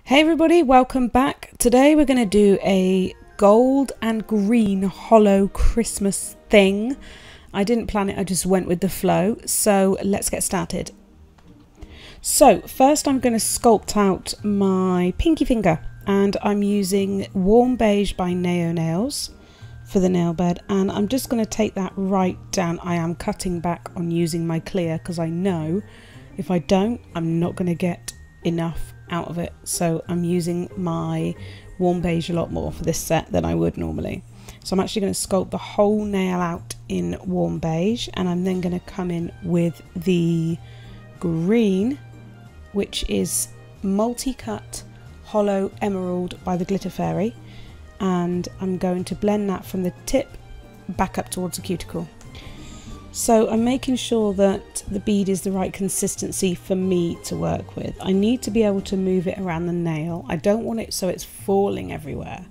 Hey everybody, welcome back. Today we're going to do a gold and green holo Christmas thing. I didn't plan it, I just went with the flow. So let's get started. So first I'm going to sculpt out my pinky finger, and I'm using Warm Beige by Naio nails for the nail bed, and I'm just going to take that right down. I am cutting back on using my clear because I know if I don't, I'm not going to get enough out of it, so I'm using my Warm Beige a lot more for this set than I would normally. So I'm actually going to sculpt the whole nail out in Warm Beige, and I'm then going to come in with the green, which is multicut holo emerald by the Glitter Fairy, and I'm going to blend that from the tip back up towards the cuticle. So I'm making sure that the bead is the right consistency for me to work with. I need to be able to move it around the nail. I don't want it so it's falling everywhere.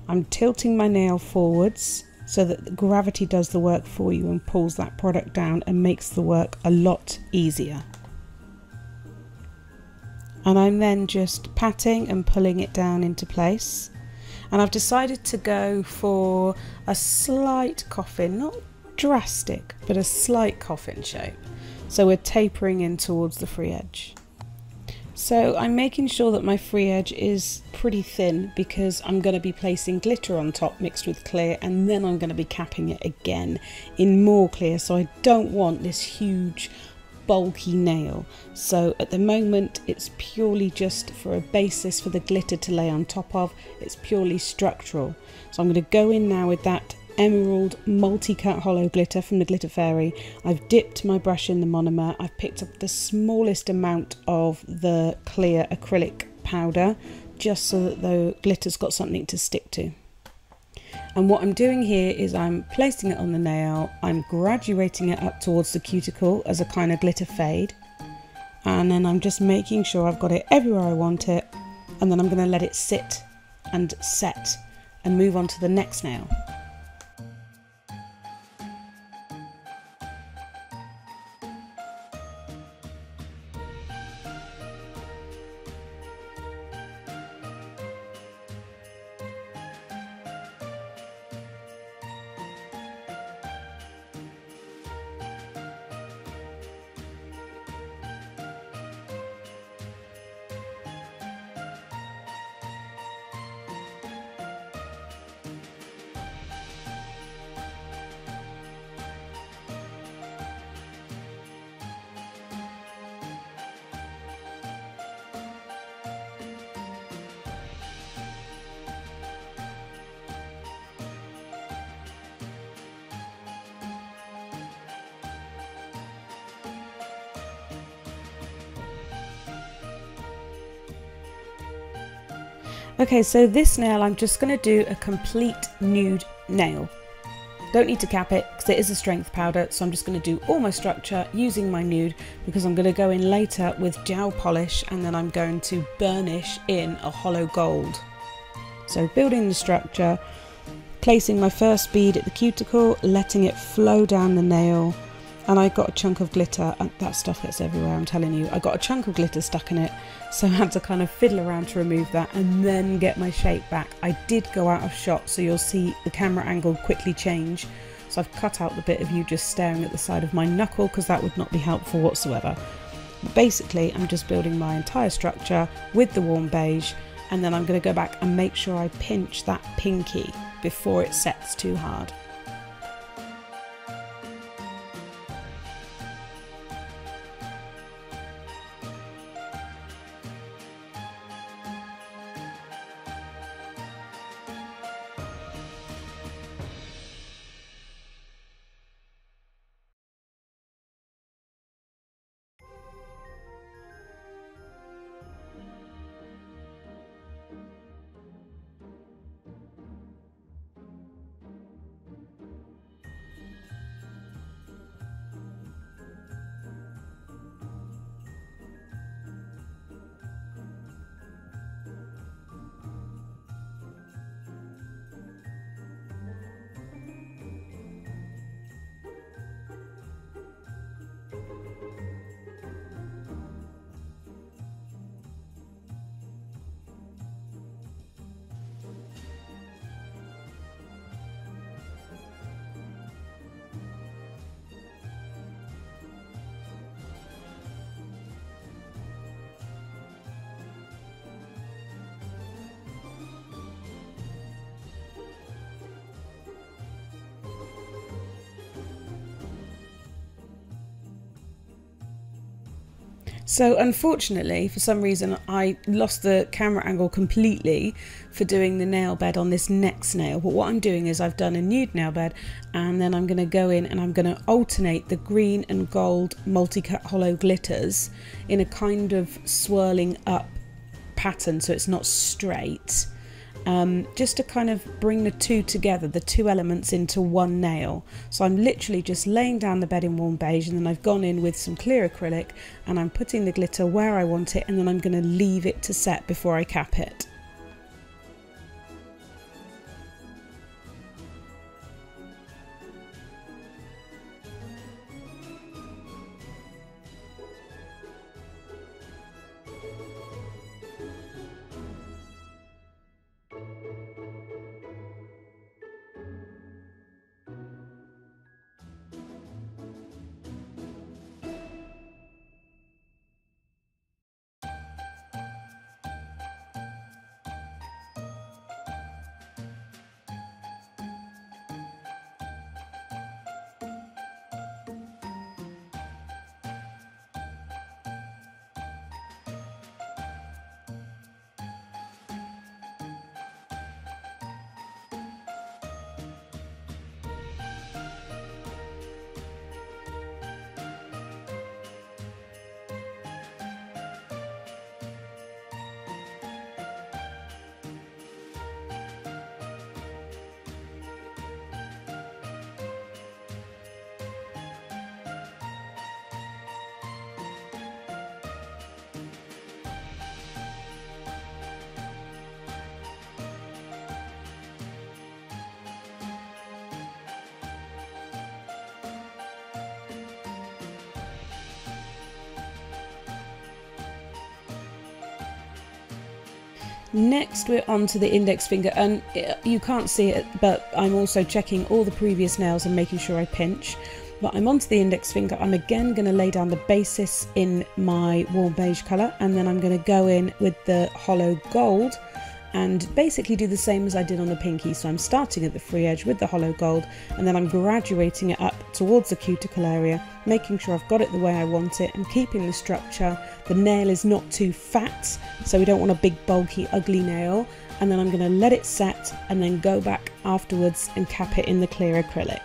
I'm tilting my nail forwards so that the gravity does the work for you and pulls that product down and makes the work a lot easier. And I'm then just patting and pulling it down into place. And I've decided to go for a slight coffin, not drastic, but a slight coffin shape. So we're tapering in towards the free edge. So I'm making sure that my free edge is pretty thin because I'm going to be placing glitter on top mixed with clear, and then I'm going to be capping it again in more clear. So I don't want this huge bulky nail. So at the moment it's purely just for a basis for the glitter to lay on top of. It's purely structural. So I'm going to go in now with that emerald multi-cut holo glitter from the Glitter Fairy. I've dipped my brush in the monomer. I've picked up the smallest amount of the clear acrylic powder just so that the glitter's got something to stick to. And what I'm doing here is I'm placing it on the nail, I'm graduating it up towards the cuticle as a kind of glitter fade, and then I'm just making sure I've got it everywhere I want it, and then I'm going to let it sit and set and move on to the next nail. Okay, so this nail I'm just going to do a complete nude nail. Don't need to cap it because it is a strength powder, so I'm just going to do all my structure using my nude because I'm going to go in later with gel polish, and then I'm going to burnish in a holo gold. So building the structure, placing my first bead at the cuticle, letting it flow down the nail, and I got a chunk of glitter, and that stuff gets everywhere, I'm telling you. I got a chunk of glitter stuck in it, so I had to kind of fiddle around to remove that and then get my shape back. I did go out of shot, so you'll see the camera angle quickly change. So I've cut out the bit of you just staring at the side of my knuckle because that would not be helpful whatsoever. But basically, I'm just building my entire structure with the Warm Beige, and then I'm going to go back and make sure I pinch that pinky before it sets too hard. So unfortunately, for some reason, I lost the camera angle completely for doing the nail bed on this next nail. But what I'm doing is I've done a nude nail bed, and then I'm going to go in and I'm going to alternate the green and gold multi-cut hollow glitters in a kind of swirling up pattern, so it's not straight. Just to kind of bring the two together, the two elements into one nail. So I'm literally just laying down the bed in warm beige, and then I've gone in with some clear acrylic and I'm putting the glitter where I want it, and then I'm going to leave it to set before I cap it. Next we're on to the index finger, and you can't see it, but I'm also checking all the previous nails and making sure I pinch. But I'm onto the index finger. I'm again going to lay down the basis in my warm beige colour, and then I'm going to go in with the hollow gold and basically do the same as I did on the pinky. So I'm starting at the free edge with the hollow gold, and then I'm graduating it up towards the cuticle area, making sure I've got it the way I want it and keeping the structure. The nail is not too fat, so we don't want a big bulky ugly nail. And then I'm going to let it set and then go back afterwards and cap it in the clear acrylic.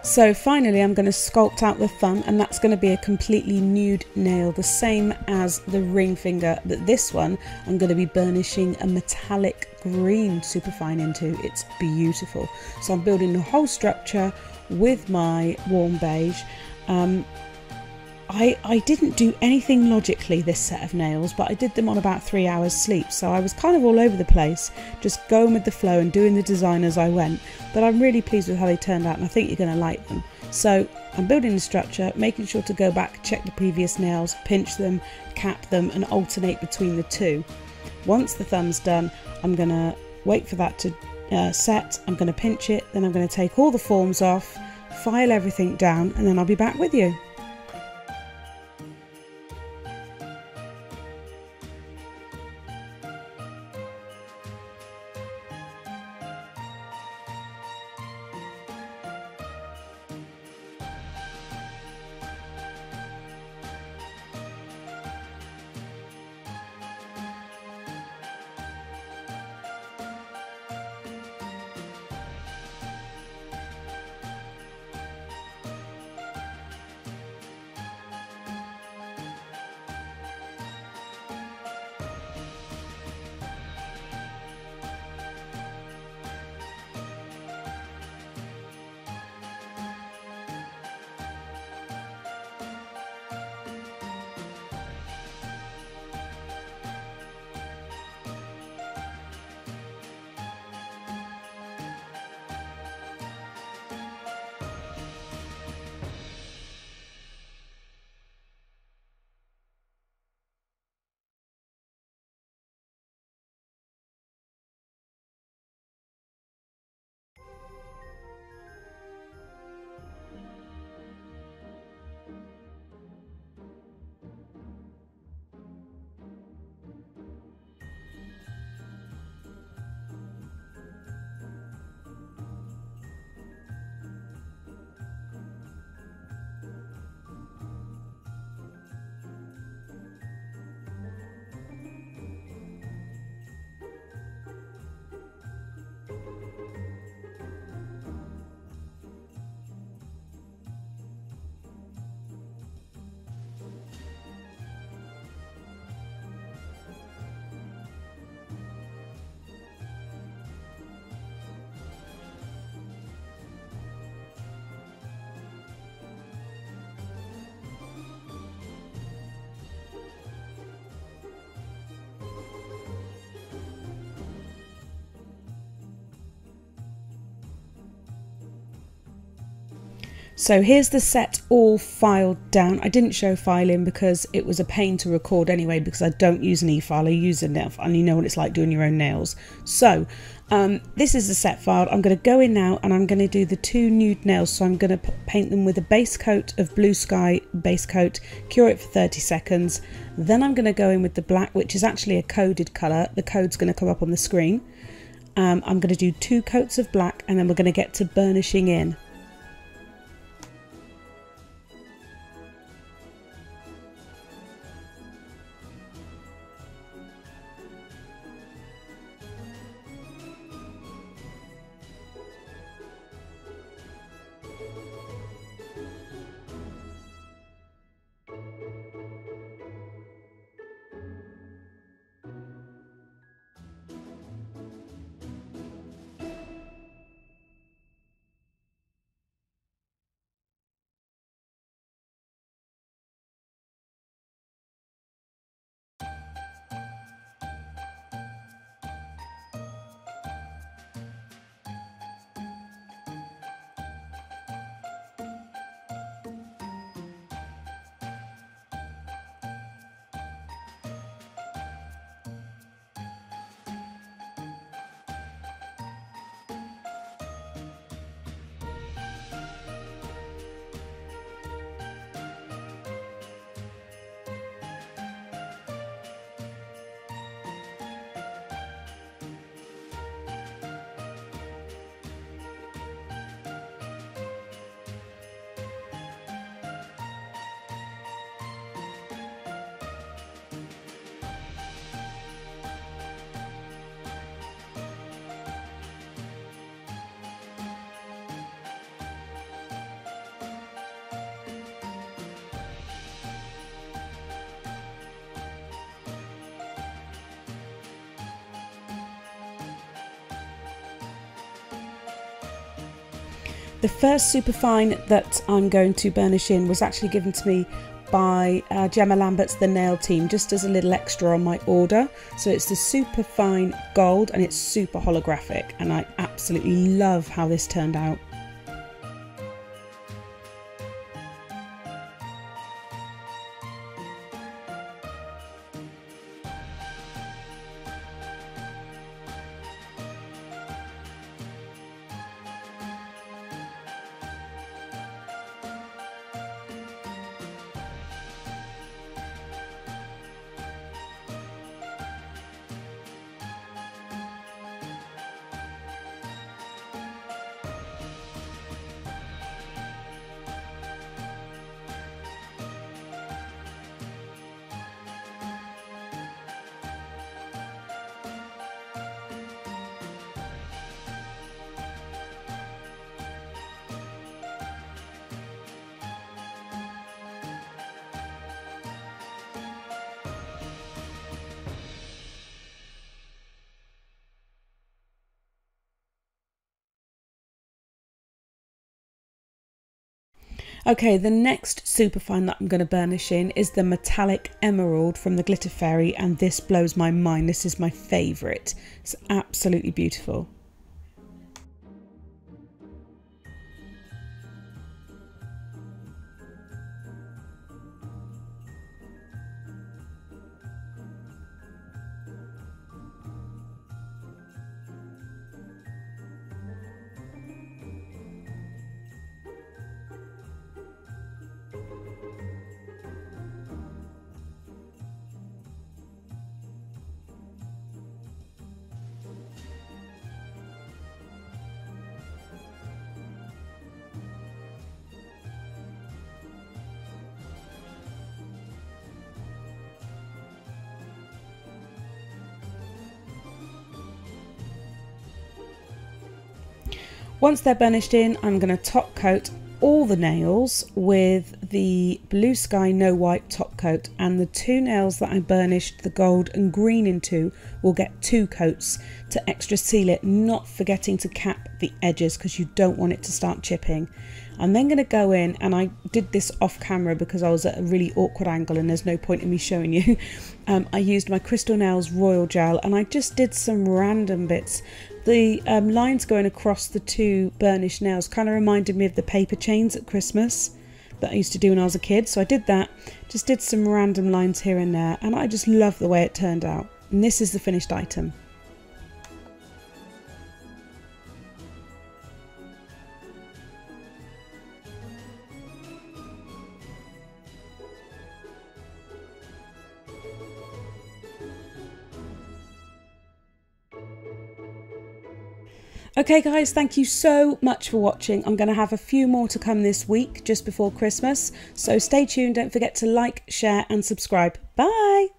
So finally I'm going to sculpt out the thumb, and that's going to be a completely nude nail, the same as the ring finger, but this one I'm going to be burnishing a metallic green Superfine into. It's beautiful. So I'm building the whole structure with my warm beige. I didn't do anything logically this set of nails, but I did them on about 3 hours sleep, so I was kind of all over the place, just going with the flow and doing the design as I went. But I'm really pleased with how they turned out, and I think you're going to like them. So I'm building the structure, making sure to go back, check the previous nails, pinch them, cap them, and alternate between the two. Once the thumb's done, I'm going to wait for that to set. I'm going to pinch it, then I'm going to take all the forms off, file everything down, and then I'll be back with you. So here's the set all filed down. I didn't show filing because it was a pain to record anyway, because I don't use an e-file, I use a nail file, and you know what it's like doing your own nails. So this is the set filed. I'm going to go in now and I'm going to do the two nude nails. So I'm going to paint them with a base coat of Blue Sky base coat, cure it for 30 seconds. Then I'm going to go in with the black, which is actually a coded colour. The code's going to come up on the screen. I'm going to do 2 coats of black, and then we're going to get to burnishing in. The first Superfine that I'm going to burnish in was actually given to me by Gemma Lambert's The Nail Team, just as a little extra on my order. So it's the Superfine Gold and it's super holographic, and I absolutely love how this turned out. Okay, the next Superfine that I'm going to burnish in is the Metallic Emerald from the Glitter Fairy, and this blows my mind. This is my favourite. It's absolutely beautiful. Once they're burnished in, I'm going to top coat all the nails with the Blue Sky No Wipe top coat, and the two nails that I burnished the gold and green into will get 2 coats to extra seal it, not forgetting to cap the edges because you don't want it to start chipping. I'm then going to go in, and I did this off camera because I was at a really awkward angle and there's no point in me showing you. I used my Crystal Nails Royal Gel and I just did some random bits. The lines going across the 2 burnished nails kind of reminded me of the paper chains at Christmas that I used to do when I was a kid. So I did that, just did some random lines here and there, and I just love the way it turned out. And this is the finished item. Okay guys, thank you so much for watching. I'm going to have a few more to come this week just before Christmas, so stay tuned. Don't forget to like, share and subscribe. Bye!